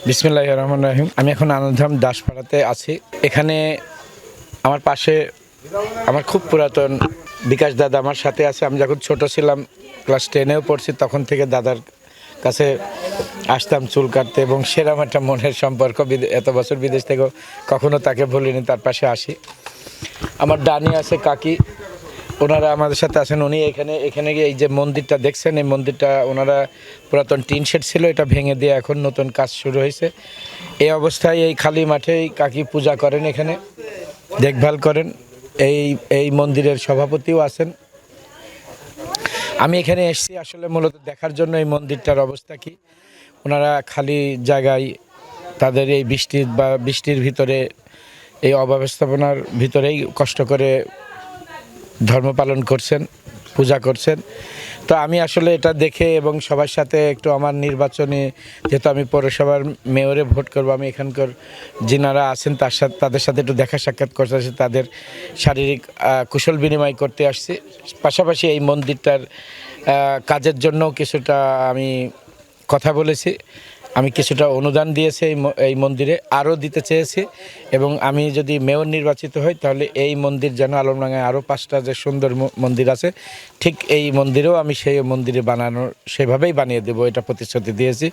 বিসমিল্লাহির রহমানির রহিম। আমি এখন আনন্দধাম দাসপাড়াতে আছি। এখানে আমার পাশে আমার খুব পুরাতন বিকাশ দাদা আমার সাথে আছে। আমি যখন ছোট ছিলাম, ক্লাস 10-এও পড়ছি, তখন থেকে দাদার কাছে আসতাম চুল কাটতে, এবং সেরকম একটা মনের সম্পর্ক। এত বছর বিদেশ থেকেও কখনো তাকে ভুলিনি, তার পাশে আসি। আমার ডানি আছে কাকি, ওনারা আমাদের সাথে আছেন। উনি এখানে গিয়ে এই যে মন্দিরটা দেখছেন, এই মন্দিরটা ওনারা পুরাতন টিন শেড ছিল, এটা ভেঙে দিয়ে এখন নতুন কাজ শুরু হয়েছে। এই অবস্থায় এই খালি মাঠেই কাকি পূজা করেন, এখানে দেখভাল করেন। এই মন্দিরের সভাপতিও আছেন। আমি এখানে এসেছি আসলে মূলত দেখার জন্য এই মন্দিরটার অবস্থা কি। ওনারা খালি জায়গায় তাদের এই বৃষ্টির ভিতরে, এই অব্যবস্থাপনার ভিতরেই কষ্ট করে ধর্ম পালন করছেন, পূজা করছেন। তো আমি আসলে এটা দেখে এবং সবার সাথে একটু আমার নির্বাচনী, যেহেতু আমি পৌরসভার মেয়রে ভোট করব, আমি এখানকার যিনারা আছেন তাদের সাথে একটু দেখা সাক্ষাৎ করতে আসছি, তাদের শারীরিক কুশল বিনিময় করতে আসছি। পাশাপাশি এই মন্দিরটার কাজের জন্য কিছুটা আমি কথা বলেছি। আমি কিছুটা অনুদান দিয়েছি এই মন্দিরে, আরও দিতে চেয়েছি। এবং আমি যদি মেয়র নির্বাচিত হই, তাহলে এই মন্দির যেন আলমডাঙ্গায় আরও 5টা যে সুন্দর মন্দির আছে, ঠিক এই মন্দিরেও আমি সেই মন্দিরে সেভাবেই বানিয়ে দেবো, এটা প্রতিশ্রুতি দিয়েছি।